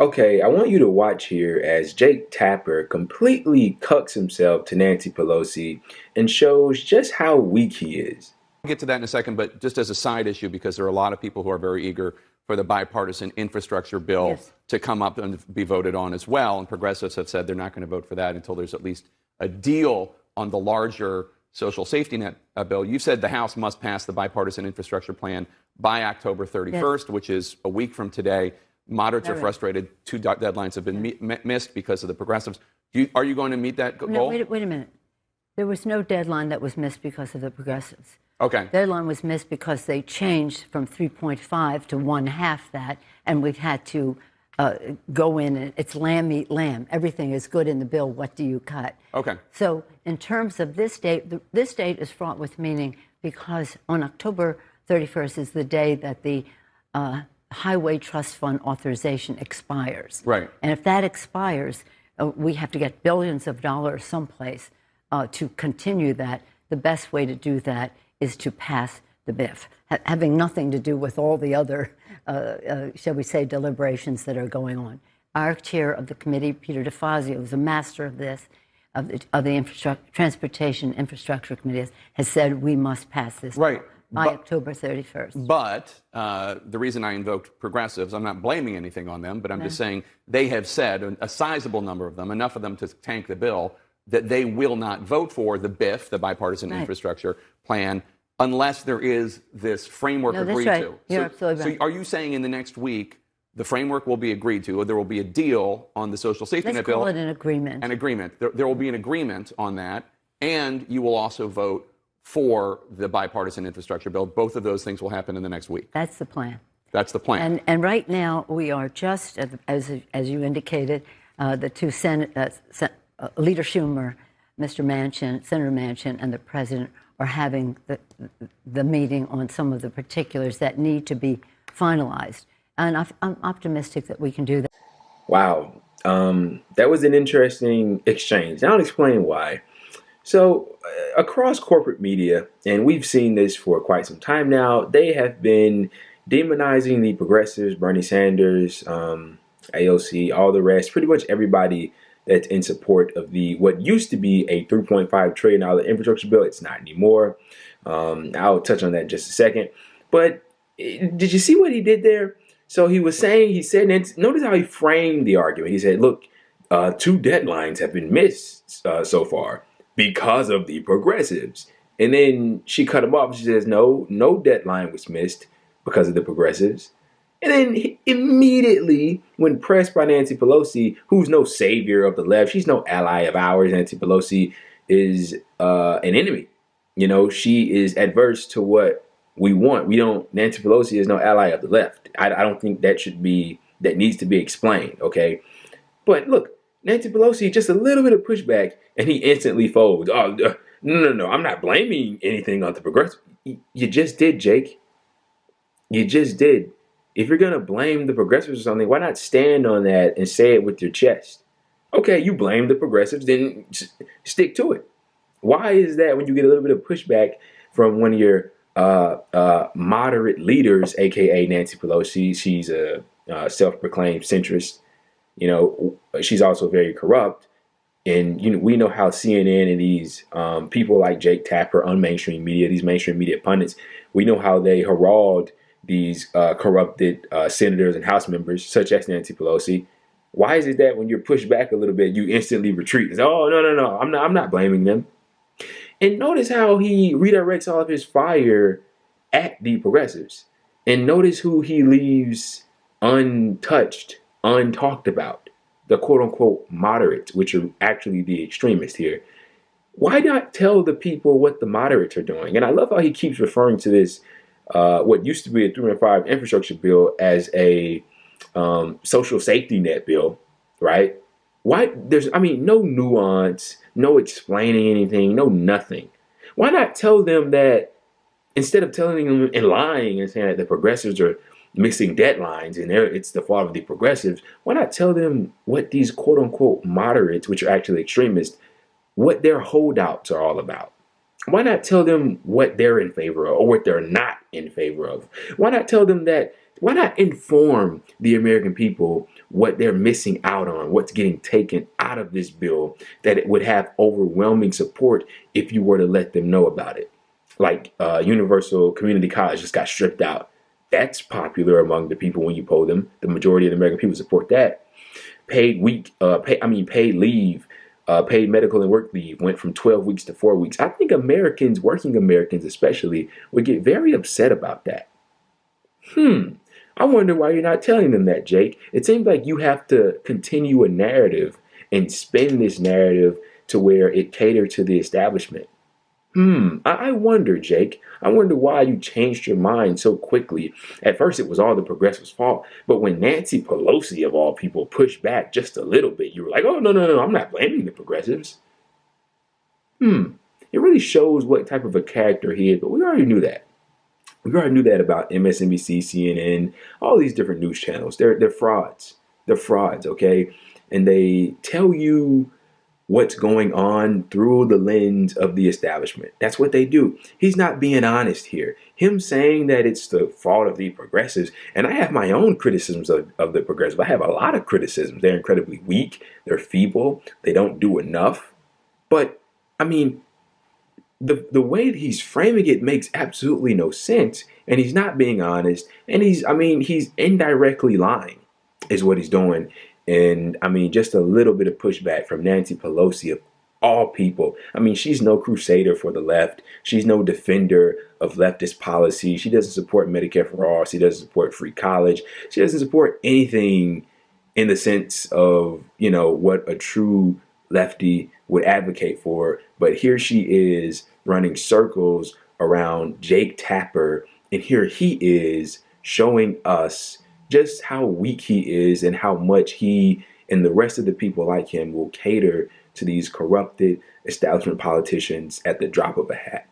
Okay, I want you to watch here as Jake Tapper completely cucks himself to Nancy Pelosi and shows just how weak he is. We'll get to that in a second, but just as a side issue, because there are a lot of people who are very eager for the bipartisan infrastructure bill Yes. to come up and be voted on as well. And progressives have said they're not going to vote for that until there's at least a deal on the larger social safety net bill. You said the House must pass the bipartisan infrastructure plan by October 31st, which is a week from today. Moderates are frustrated. Two deadlines have been missed because of the progressives. Are you going to meet that goal? No, wait a minute. There was no deadline that was missed because of the progressives. Okay. Deadline was missed because they changed from 3.5 to 1/2 that, and we've had to go in and it's lamb meat lamb. Everything is good in the bill. What do you cut? Okay. So in terms of this date, this date is fraught with meaning because on October 31st is the day that the Highway Trust Fund authorization expires. Right. And if that expires, we have to get billions of dollars someplace to continue that. The best way to do that is to pass the BIF, having nothing to do with all the other, shall we say, deliberations that are going on. Our chair of the committee, Peter DeFazio, is a master of this, of the Transportation Infrastructure Committee, has said we must pass this Right. by October 31st. But the reason I invoked progressives, I'm not blaming anything on them, but I'm just saying they have said, a sizable number of them, enough of them to tank the bill, that they will not vote for the BIF, the bipartisan infrastructure plan, unless there is this framework agreed to. You're absolutely right. So are you saying in the next week the framework will be agreed to, or there will be a deal on the social safety net bill? Let's call it an agreement. An agreement. There will be an agreement on that, and you will also vote for the bipartisan infrastructure bill. Both of those things will happen in the next week. That's the plan. That's the plan. And right now we are just, as you indicated, the two Leader Schumer, Mr. Manchin, Senator Manchin, and the president are having the meeting on some of the particulars that need to be finalized. And I'm optimistic that we can do that. Wow, that was an interesting exchange. I'll explain why. So across corporate media, and we've seen this for quite some time now, they have been demonizing the progressives, Bernie Sanders, AOC, all the rest, pretty much everybody that's in support of the what used to be a $3.5 trillion infrastructure bill. It's not anymore. I'll touch on that in just a second. But did you see what he did there? So he said, notice how he framed the argument. He said, look, two deadlines have been missed so far because of the progressives. And then she cut him off. She says, no deadline was missed because of the progressives. And then immediately, when pressed by Nancy Pelosi, who's no savior of the left, she's no ally of ours. Nancy Pelosi is an enemy. You know, she is adverse to what we want. Nancy Pelosi is no ally of the left. I don't think that needs to be explained, okay? But look, Nancy Pelosi, just a little bit of pushback, and he instantly folds. Oh, no, I'm not blaming anything on the progressive. You just did, Jake. You just did. If you're going to blame the progressives or something, why not stand on that and say it with your chest? Okay, you blame the progressives, then stick to it. Why is that when you get a little bit of pushback from one of your moderate leaders, a.k.a. Nancy Pelosi? She's a self-proclaimed centrist. You know, she's also very corrupt. And we know how CNN and these people like Jake Tapper on mainstream media, these mainstream media pundits, we know how they herald these corrupted senators and House members, such as Nancy Pelosi. Why is it that when you're pushed back a little bit, you instantly retreat and say, oh, no, I'm not blaming them. And notice how he redirects all of his fire at the progressives. And notice who he leaves untouched, untalked about. The quote-unquote moderates, which are actually the extremists here. Why not tell the people what the moderates are doing? And I love how he keeps referring to this what used to be a 3.5 infrastructure bill as a social safety net bill, right? Why? No nuance, no explaining anything, no nothing. Why not tell them that instead of telling them and lying and saying that the progressives are missing deadlines and it's the fault of the progressives, why not tell them what these quote-unquote moderates, which are actually extremists, what their holdouts are all about? Why not tell them what they're in favor of or what they're not in favor of? Why not tell them that Why not inform the American people what they're missing out on, what's getting taken out of this bill, that it would have overwhelming support if you were to let them know about it? Like universal community college just got stripped out. That's popular among the people when you poll them. The majority of the American people support that. Paid leave, paid medical and work leave went from 12 weeks to 4 weeks. I think Americans, working Americans especially, would get very upset about that. I wonder why you're not telling them that, Jake. It seems like you have to continue a narrative and spin this narrative to where it caters to the establishment. I wonder, Jake. I wonder why you changed your mind so quickly. At first, it was all the progressives' fault. But when Nancy Pelosi, of all people, pushed back just a little bit, you were like, oh, no, no, no, I'm not blaming the progressives. It really shows what type of a character he is, but we already knew that. We already knew that about MSNBC, CNN, all these different news channels. They're frauds. They're frauds, okay? And they tell you what's going on through the lens of the establishment. That's what they do. He's not being honest here. Him saying that it's the fault of the progressives, and I have my own criticisms of the progressives. I have a lot of criticisms. They're incredibly weak. They're feeble. They don't do enough. But, I mean, the way that he's framing it makes absolutely no sense, and he's not being honest, and he's indirectly lying is what he's doing. And I mean, just a little bit of pushback from Nancy Pelosi, of all people. I mean, she's no crusader for the left. She's no defender of leftist policy. She doesn't support Medicare for all. She doesn't support free college. She doesn't support anything in the sense of, what a true lefty would advocate for. But here she is running circles around Jake Tapper. And here he is showing us just how weak he is and how much he and the rest of the people like him will cater to these corrupted establishment politicians at the drop of a hat.